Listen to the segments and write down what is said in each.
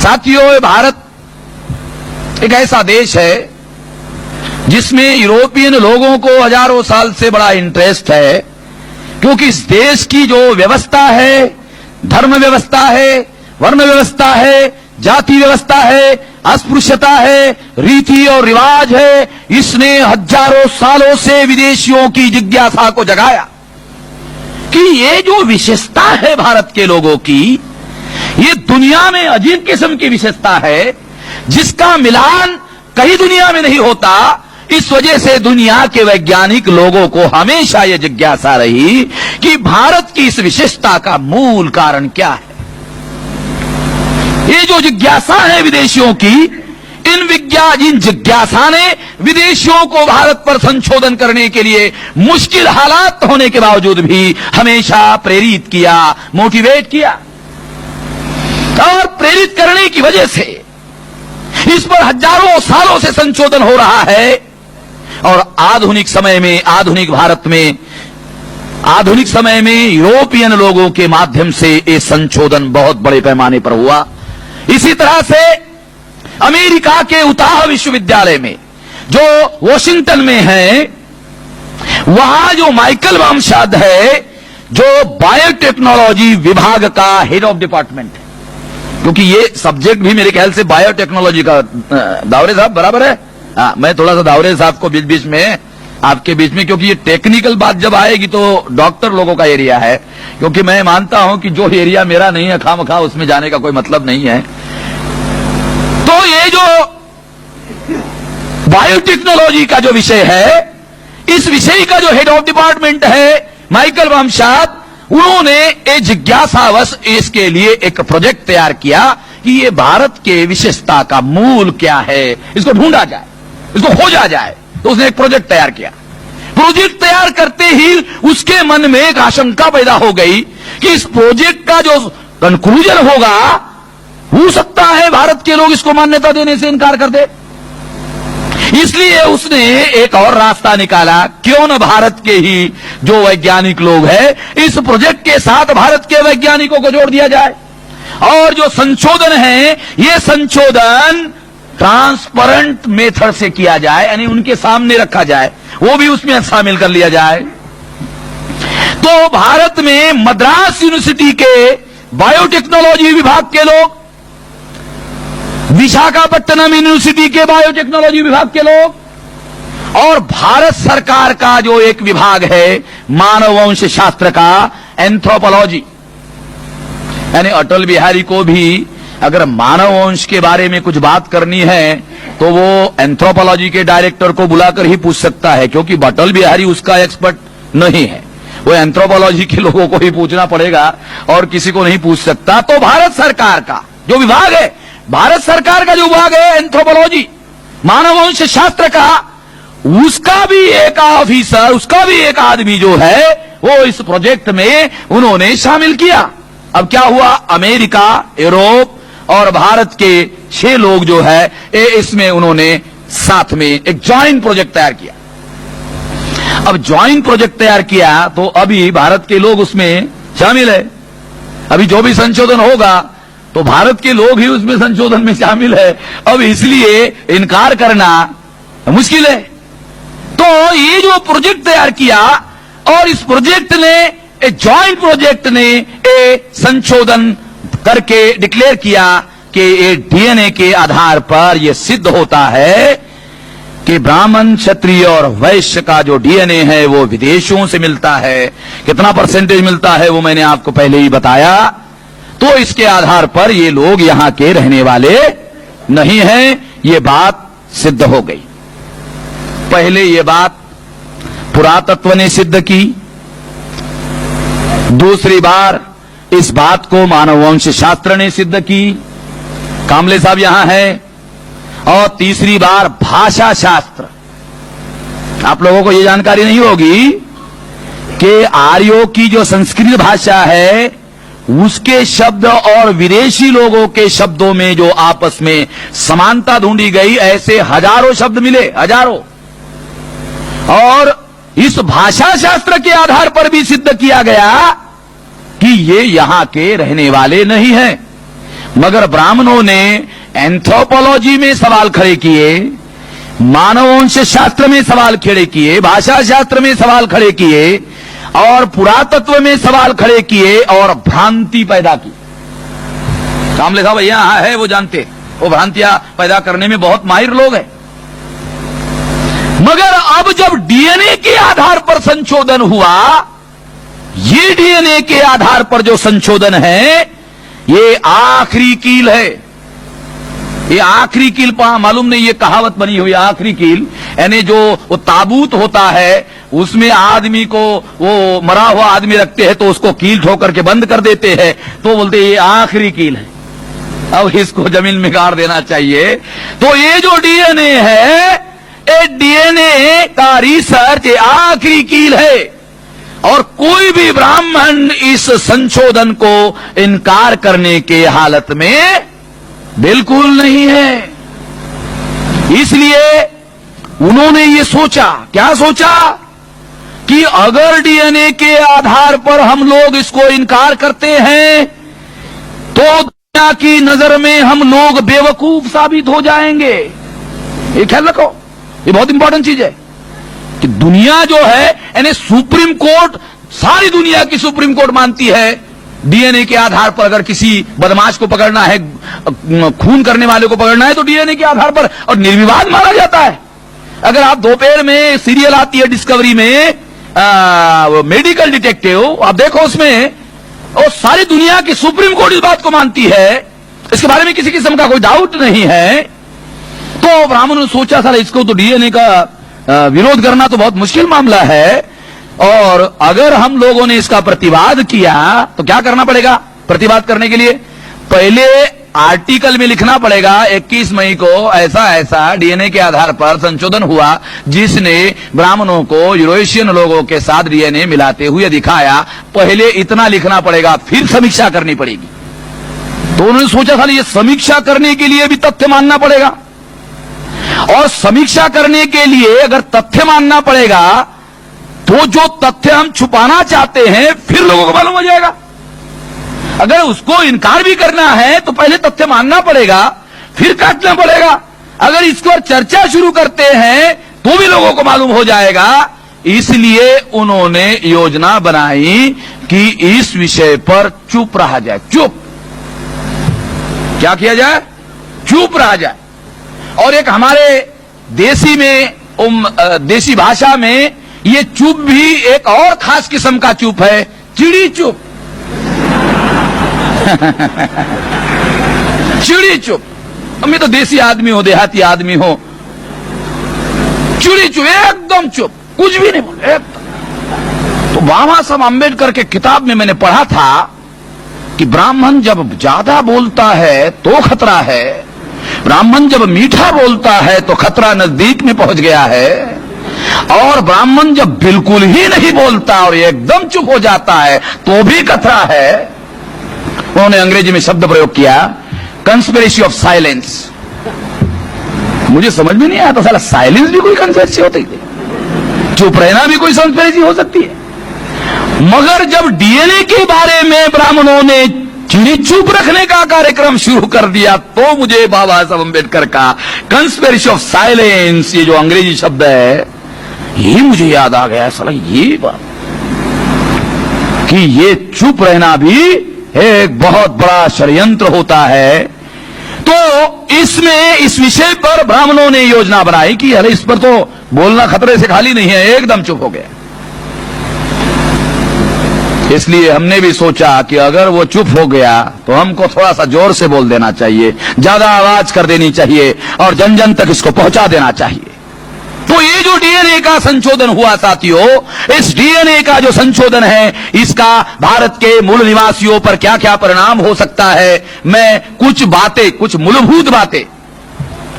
साथियों, भारत एक ऐसा देश है जिसमें यूरोपियन लोगों को हजारों साल से बड़ा इंटरेस्ट है, क्योंकि इस देश की जो व्यवस्था है, धर्म व्यवस्था है, वर्ण व्यवस्था है, जाति व्यवस्था है, अस्पृश्यता है, रीति और रिवाज है, इसने हजारों सालों से विदेशियों की जिज्ञासा को जगाया कि ये जो विशेषता है भारत के लोगों की, ये दुनिया में अजीब किस्म की विशेषता है जिसका मिलान कहीं दुनिया में नहीं होता। इस वजह से दुनिया के वैज्ञानिक लोगों को हमेशा यह जिज्ञासा रही कि भारत की इस विशेषता का मूल कारण क्या है। ये जो जिज्ञासा है विदेशियों की, इन जिज्ञासा ने विदेशियों को भारत पर संशोधन करने के लिए मुश्किल हालात होने के बावजूद भी हमेशा प्रेरित किया, मोटिवेट किया, और प्रेरित करने की वजह से इस पर हजारों सालों से संशोधन हो रहा है। और आधुनिक समय में, आधुनिक भारत में, आधुनिक समय में यूरोपियन लोगों के माध्यम से ये संशोधन बहुत बड़े पैमाने पर हुआ। इसी तरह से अमेरिका के उताह विश्वविद्यालय में, जो वॉशिंगटन में है, वहां जो माइकल वामशाद है, जो बायोटेक्नोलॉजी विभाग का हेड ऑफ डिपार्टमेंट है, क्योंकि ये सब्जेक्ट भी मेरे ख्याल से बायोटेक्नोलॉजी का, दावरे साहब बराबर है? हाँ, मैं थोड़ा सा दावरे साहब को बीच बीच में, आपके बीच में, क्योंकि ये टेक्निकल बात जब आएगी तो डॉक्टर लोगों का एरिया है, क्योंकि मैं मानता हूं कि जो एरिया मेरा नहीं है खामखा उसमें जाने का कोई मतलब नहीं है। तो ये जो बायोटेक्नोलॉजी का जो विषय है, इस विषय का जो हेड ऑफ डिपार्टमेंट है माइकल वामशाद, उन्होंने एक जिज्ञासावश इसके लिए एक प्रोजेक्ट तैयार किया कि ये भारत के विशेषता का मूल क्या है, इसको ढूंढा जाए, इसको खोजा जाए। तो उसने एक प्रोजेक्ट तैयार किया। प्रोजेक्ट तैयार करते ही उसके मन में एक आशंका पैदा हो गई कि इस प्रोजेक्ट का जो कंक्लूजन होगा, हो सकता है भारत के लोग इसको मान्यता देने से इनकार कर दे। इसलिए उसने एक और रास्ता निकाला, क्यों न भारत के ही जो वैज्ञानिक लोग हैं, इस प्रोजेक्ट के साथ भारत के वैज्ञानिकों को जोड़ दिया जाए, और जो संशोधन है, ये संशोधन ट्रांसपेरेंट मेथड से किया जाए, यानी उनके सामने रखा जाए, वो भी उसमें शामिल कर लिया जाए। तो भारत में मद्रास यूनिवर्सिटी के बायोटेक्नोलॉजी विभाग के लोग, विशाखापट्टनम यूनिवर्सिटी के बायोटेक्नोलॉजी विभाग के लोग, और भारत सरकार का जो एक विभाग है मानववंश शास्त्र का, एंथ्रोपोलॉजी, यानी अटल बिहारी को भी अगर मानववंश के बारे में कुछ बात करनी है तो वो एंथ्रोपोलॉजी के डायरेक्टर को बुलाकर ही पूछ सकता है, क्योंकि अटल बिहारी उसका एक्सपर्ट नहीं है, वो एंथ्रोपोलॉजी के लोगों को ही पूछना पड़ेगा और किसी को नहीं पूछ सकता। तो भारत सरकार का जो विभाग है, भारत सरकार का जो विभाग है एंथ्रोपोलॉजी, मानववंश शास्त्र का, उसका भी एक ऑफिसर, उसका भी एक आदमी जो है, वो इस प्रोजेक्ट में उन्होंने शामिल किया। अब क्या हुआ, अमेरिका, यूरोप और भारत के 6 लोग जो है, इसमें उन्होंने साथ में एक जॉइंट प्रोजेक्ट तैयार किया। अब जॉइंट प्रोजेक्ट तैयार किया तो अभी भारत के लोग उसमें शामिल है। अभी जो भी संशोधन होगा तो भारत के लोग ही उसमें संशोधन में शामिल है। अब इसलिए इनकार करना मुश्किल है। तो ये जो प्रोजेक्ट तैयार किया, और इस प्रोजेक्ट ने, जॉइंट प्रोजेक्ट ने संशोधन करके डिक्लेयर किया कि ये डीएनए के आधार पर यह सिद्ध होता है कि ब्राह्मण, क्षत्रिय और वैश्य का जो डीएनए है वो विदेशों से मिलता है। कितना परसेंटेज मिलता है वो मैंने आपको पहले ही बताया। तो इसके आधार पर ये लोग यहां के रहने वाले नहीं हैं, ये बात सिद्ध हो गई। पहले ये बात पुरातत्व ने सिद्ध की, दूसरी बार इस बात को मानववंश शास्त्र ने सिद्ध की, कामले साहब यहां है, और तीसरी बार भाषा शास्त्र। आप लोगों को यह जानकारी नहीं होगी कि आर्यों की जो संस्कृत भाषा है, उसके शब्द और विदेशी लोगों के शब्दों में जो आपस में समानता ढूंढी गई, ऐसे हजारों शब्द मिले, हजारों। और इस भाषा शास्त्र के आधार पर भी सिद्ध किया गया कि ये यहां के रहने वाले नहीं हैं। मगर ब्राह्मणों ने एंथ्रोपोलॉजी में सवाल खड़े किए, मानववंश शास्त्र में सवाल खड़े किए, भाषा शास्त्र में सवाल खड़े किए और पुरातत्व में सवाल खड़े किए और भ्रांति पैदा की। कामले साहब भैया है, वो जानते, वो भ्रांतियां पैदा करने में बहुत माहिर लोग हैं। मगर अब जब डीएनए के आधार पर संशोधन हुआ, ये डीएनए के आधार पर जो संशोधन है, ये आखिरी कील है। ये आखिरी कील, मालूम नहीं, ये कहावत बनी हुई आखिरी कील, यानी जो वो ताबूत होता है उसमें आदमी को, वो मरा हुआ आदमी रखते हैं तो उसको कील ठोकर के बंद कर देते हैं, तो बोलते ये आखिरी कील है, अब इसको जमीन में गाड़ देना चाहिए। तो ये जो डीएनए है, ये डीएनए का रिसर्च आखिरी कील है और कोई भी ब्राह्मण इस संशोधन को इनकार करने के हालत में बिल्कुल नहीं है। इसलिए उन्होंने ये सोचा, क्या सोचा कि अगर डीएनए के आधार पर हम लोग इसको इनकार करते हैं तो दुनिया की नजर में हम लोग बेवकूफ साबित हो जाएंगे। ये ख्याल रखो, ये बहुत इंपॉर्टेंट चीज है कि दुनिया जो है, यानी सुप्रीम कोर्ट, सारी दुनिया की सुप्रीम कोर्ट मानती है डीएनए के आधार पर अगर किसी बदमाश को पकड़ना है, खून करने वाले को पकड़ना है तो डीएनए के आधार पर, और निर्विवाद माना जाता है। अगर आप दोपहर में सीरियल आती है डिस्कवरी में, मेडिकल डिटेक्टिव, आप देखो उसमें, और सारी दुनिया की सुप्रीम कोर्ट इस बात को मानती है, इसके बारे में किसी किस्म का कोई डाउट नहीं है। तो ब्राह्मणों ने सोचा सारा इसको तो डीएनए का विरोध करना तो बहुत मुश्किल मामला है, और अगर हम लोगों ने इसका प्रतिवाद किया तो क्या करना पड़ेगा? प्रतिवाद करने के लिए पहले आर्टिकल में लिखना पड़ेगा 21 मई को ऐसा ऐसा डीएनए के आधार पर संशोधन हुआ जिसने ब्राह्मणों को यूरोशियन लोगों के साथ डीएनए मिलाते हुए दिखाया। पहले इतना लिखना पड़ेगा, फिर समीक्षा करनी पड़ेगी। तो उन्होंने सोचा था ये समीक्षा करने के लिए भी तथ्य मानना पड़ेगा, और समीक्षा करने के लिए अगर तथ्य मानना पड़ेगा तो जो तथ्य हम छुपाना चाहते हैं फिर लोगों को मालूम हो जाएगा। अगर उसको इनकार भी करना है तो पहले तथ्य मानना पड़ेगा, फिर काटना पड़ेगा। अगर इस पर चर्चा शुरू करते हैं तो भी लोगों को मालूम हो जाएगा। इसलिए उन्होंने योजना बनाई कि इस विषय पर चुप रहा जाए। चुप, क्या किया जाए? चुप रहा जाए। और एक हमारे देसी में, देसी भाषा में ये चुप भी एक और खास किस्म का चुप है, चिड़ी चुप। चिड़ी चुप। मैं तो देसी आदमी हूं, देहाती आदमी हूं। चिड़ी चुप, एकदम चुप, कुछ भी नहीं बोले एकदम। तो बाबा साहब आंबेडकर के किताब में मैंने पढ़ा था कि ब्राह्मण जब ज्यादा बोलता है तो खतरा है, ब्राह्मण जब मीठा बोलता है तो खतरा नजदीक में पहुंच गया है, और ब्राह्मण जब बिल्कुल ही नहीं बोलता और एकदम चुप हो जाता है तो भी खतरा है। उन्होंने अंग्रेजी में शब्द प्रयोग किया, कंस्पिरेसी ऑफ साइलेंस। मुझे समझ में नहीं आया तो साला साइलेंस भी कोई कंस्पिरेसी होती है, चुप रहना भी कोई कंस्पिरेसी हो सकती है। मगर जब डीएनए के बारे में ब्राह्मणों ने चिड़ी चुप रखने का कार्यक्रम शुरू कर दिया तो मुझे बाबा साहब अम्बेडकर का कंस्पिरेसी ऑफ साइलेंस, ये जो अंग्रेजी शब्द है, ये मुझे याद आ गया। साला ये बात कि ये चुप रहना भी एक बहुत बड़ा षड्यंत्र होता है। तो इसमें, इस विषय पर ब्राह्मणों ने योजना बनाई कि अरे इस पर तो बोलना खतरे से खाली नहीं है, एकदम चुप हो गया। इसलिए हमने भी सोचा कि अगर वो चुप हो गया तो हमको थोड़ा सा जोर से बोल देना चाहिए, ज्यादा आवाज कर देनी चाहिए और जन जन तक इसको पहुंचा देना चाहिए। तो ये जो डीएनए का संशोधन हुआ साथियों, इस डीएनए का जो संशोधन है, इसका भारत के मूल निवासियों पर क्या क्या परिणाम हो सकता है, मैं कुछ बातें, कुछ मूलभूत बातें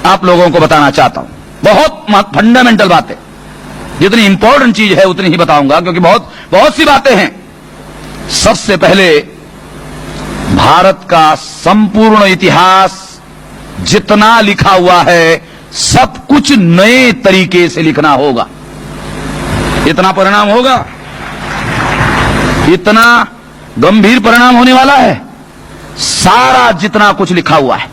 आप लोगों को बताना चाहता हूं। बहुत फंडामेंटल बातें, जितनी इंपॉर्टेंट चीज है उतनी ही बताऊंगा, क्योंकि बहुत सी बातें हैं। सबसे पहले भारत का संपूर्ण इतिहास जितना लिखा हुआ है सब कुछ नए तरीके से लिखना होगा। इतना परिणाम होगा, इतना गंभीर परिणाम होने वाला है। सारा जितना कुछ लिखा हुआ है,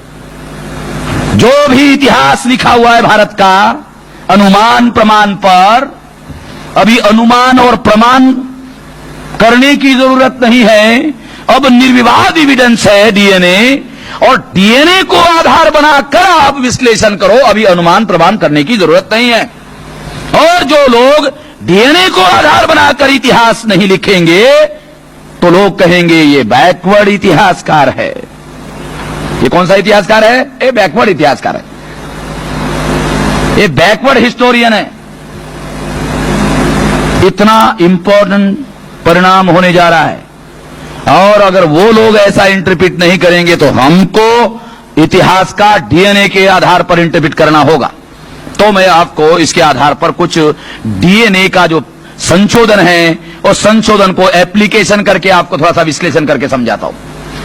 जो भी इतिहास लिखा हुआ है भारत का अनुमान प्रमाण पर, अभी अनुमान और प्रमाण करने की जरूरत नहीं है। अब निर्विवाद एविडेंस है डीएनए, और डीएनए को आधार बनाकर आप विश्लेषण करो। अभी अनुमान प्रमाण करने की जरूरत नहीं है। और जो लोग डीएनए को आधार बनाकर इतिहास नहीं लिखेंगे तो लोग कहेंगे ये बैकवर्ड इतिहासकार है। ये कौन सा इतिहासकार है? ये बैकवर्ड इतिहासकार है, ये बैकवर्ड हिस्टोरियन है। इतना इंपॉर्टेंट परिणाम होने जा रहा है, और अगर वो लोग ऐसा इंटरप्रिट नहीं करेंगे तो हमको इतिहास का डीएनए के आधार पर इंटरप्रिट करना होगा। तो मैं आपको इसके आधार पर कुछ डीएनए का जो संशोधन है और संशोधन को एप्लीकेशन करके आपको थोड़ा सा विश्लेषण करके समझाता हूं,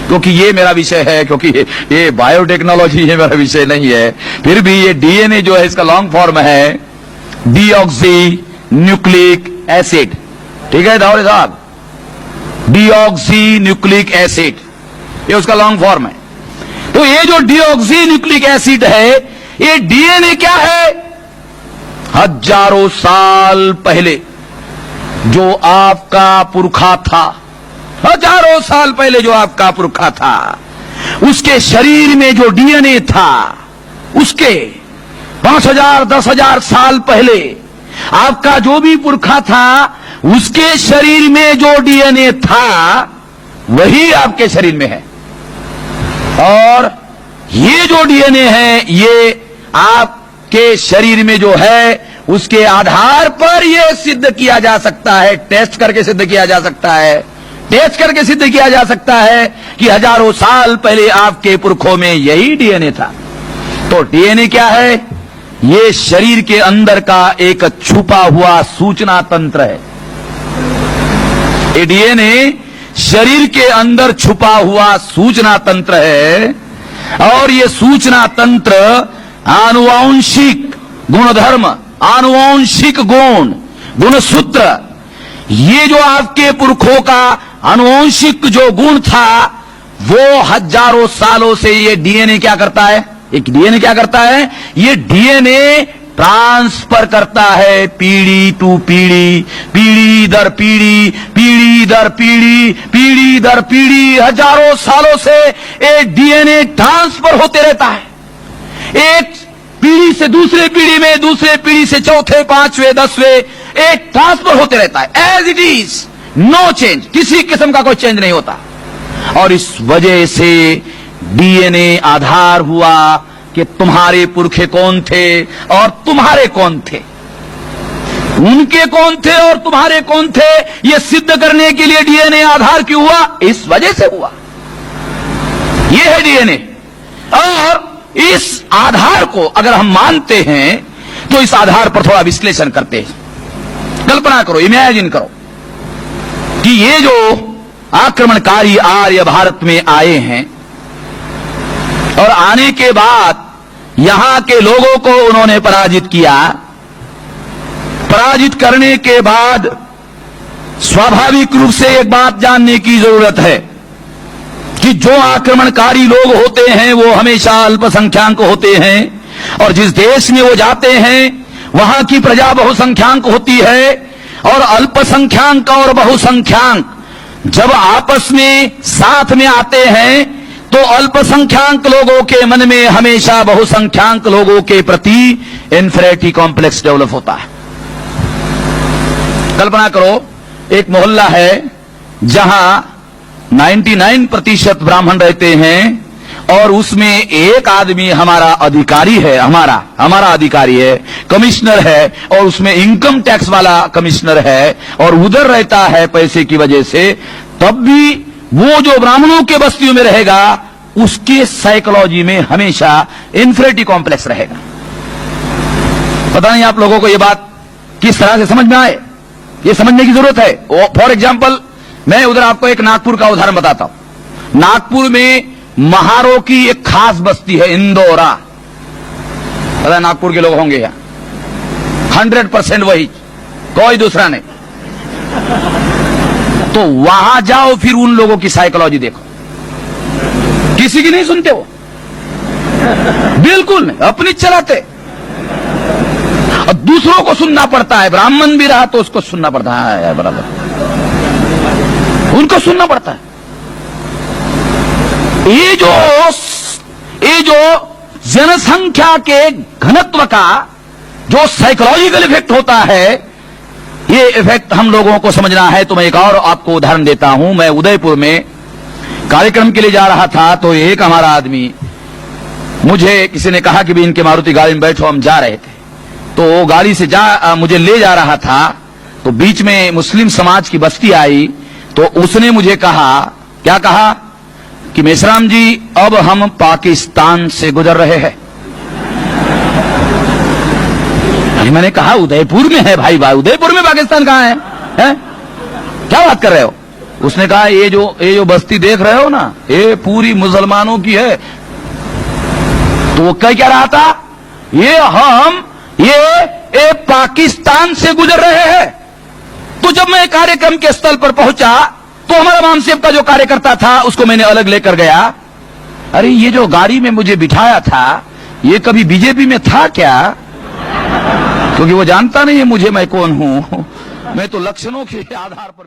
क्योंकि ये मेरा विषय है, क्योंकि ये बायोटेक्नोलॉजी ये मेरा विषय नहीं है। फिर भी ये डीएनए जो है इसका लॉन्ग फॉर्म है डीऑक्सी न्यूक्लिक एसिड। ठीक है दाऊद साहब, डीऑक्सी न्यूक्लिक एसिड, ये उसका लॉन्ग फॉर्म है। तो ये जो डीऑक्सी न्यूक्लिक एसिड है, ये डीएनए क्या है? हजारों साल पहले जो आपका पुरखा था, हजारों साल पहले जो आपका पुरखा था, उसके शरीर में जो डीएनए था, उसके 5000 10,000 साल पहले आपका जो भी पुरखा था, उसके शरीर में जो डीएनए था वही आपके शरीर में है। और ये जो डीएनए है, ये आपके शरीर में जो है उसके आधार पर यह सिद्ध किया जा सकता है, टेस्ट करके सिद्ध किया जा सकता है, टेस्ट करके सिद्ध किया जा सकता है कि हजारों साल पहले आपके पुरखों में यही डीएनए था। तो डीएनए क्या है? ये शरीर के अंदर का एक छुपा हुआ सूचना तंत्र है। ये डीएनए शरीर के अंदर छुपा हुआ सूचना तंत्र है, और ये सूचना तंत्र आनुवांशिक गुणधर्म, आनुवांशिक गुण, गुणसूत्र, ये जो आपके पुरखों का आनुवांशिक जो गुण था, वो हजारों सालों से ये डीएनए क्या करता है? एक डीएनए क्या करता है? ये डीएनए ट्रांसफर करता है पीढ़ी टू पीढ़ी, पीढ़ी दर पीढ़ी, पीढ़ी दर पीढ़ी, पीढ़ी दर पीढ़ी, हजारों सालों से ये डीएनए ट्रांसफर होते रहता है। एक पीढ़ी से दूसरे पीढ़ी में, दूसरे पीढ़ी से चौथे, पांचवें, 10वें, एक ट्रांसफर होते रहता है। As it is, no change, किसी किस्म का कोई चेंज नहीं होता। और इस वजह से डीएनए आधार हुआ कि तुम्हारे पुरखे कौन थे और तुम्हारे कौन थे, उनके कौन थे और तुम्हारे कौन थे, यह सिद्ध करने के लिए डीएनए आधार क्यों हुआ? इस वजह से हुआ। यह है डीएनए। और इस आधार को अगर हम मानते हैं तो इस आधार पर थोड़ा विश्लेषण करते हैं। कल्पना करो, इमेजिन करो कि ये जो आक्रमणकारी आर्य भारत में आए हैं, और आने के बाद यहां के लोगों को उन्होंने पराजित किया। पराजित करने के बाद स्वाभाविक रूप से एक बात जानने की जरूरत है कि जो आक्रमणकारी लोग होते हैं वो हमेशा अल्पसंख्याक होते हैं, और जिस देश में वो जाते हैं वहां की प्रजा बहुसंख्याक होती है। और अल्पसंख्याक और बहुसंख्याक जब आपस में साथ में आते हैं तो अल्पसंख्याक लोगों के मन में हमेशा बहुसंख्याक लोगों के प्रति इन्फीरियरिटी कॉम्प्लेक्स डेवलप होता है। कल्पना करो, एक मोहल्ला है जहां 99% ब्राह्मण रहते हैं, और उसमें एक आदमी हमारा अधिकारी है, हमारा अधिकारी है, कमिश्नर है, और उसमें इनकम टैक्स वाला कमिश्नर है, और उधर रहता है पैसे की वजह से। तब भी वो जो ब्राह्मणों के बस्तियों में रहेगा उसके साइकोलॉजी में हमेशा इन्फीरियरिटी कॉम्प्लेक्स रहेगा। पता नहीं आप लोगों को ये बात किस तरह से समझ में आए, ये समझने की जरूरत है। फॉर एग्जाम्पल, मैं उधर आपको एक नागपुर का उदाहरण बताता हूं। नागपुर में महारों की एक खास बस्ती है, इंदौरा। पता है नागपुर के लोग होंगे यहां, 100% वही, कोई दूसरा नहीं। तो वहां जाओ, फिर उन लोगों की साइकोलॉजी देखो। किसी की नहीं सुनते वो, बिल्कुल नहीं, अपनी चलाते। और दूसरों को सुनना पड़ता है, ब्राह्मण भी रहा तो उसको सुनना पड़ता है, बराबर उनको सुनना पड़ता है। ये जो जनसंख्या के घनत्व का जो साइकोलॉजिकल इफेक्ट होता है, ये इफेक्ट हम लोगों को समझना है। तो मैं एक और आपको उदाहरण देता हूं। मैं उदयपुर में कार्यक्रम के लिए जा रहा था, तो एक हमारा आदमी, मुझे किसी ने कहा कि भी इनके मारुति गाड़ी में बैठो, हम जा रहे थे। तो गाड़ी से मुझे ले जा रहा था, तो बीच में मुस्लिम समाज की बस्ती आई, तो उसने मुझे कहा, क्या कहा कि मेश्राम जी अब हम पाकिस्तान से गुजर रहे हैं। मैंने कहा उदयपुर में है भाई, उदयपुर में पाकिस्तान कहां है? क्या बात कर रहे हो? उसने कहा ये जो बस्ती देख रहे हो ना, ये पूरी मुसलमानों की है। तो वो कह क्या रहा था, ये पाकिस्तान से गुजर रहे हैं। तो जब मैं कार्यक्रम के स्थल पर पहुंचा, तो हमारा मामसेब का जो कार्यकर्ता था उसको मैंने अलग लेकर गया। अरे ये जो गाड़ी में मुझे बिठाया था, ये कभी बीजेपी में था क्या? क्योंकि वो जानता नहीं है मुझे, मैं कौन हूं। मैं तो लक्षणों के आधार पर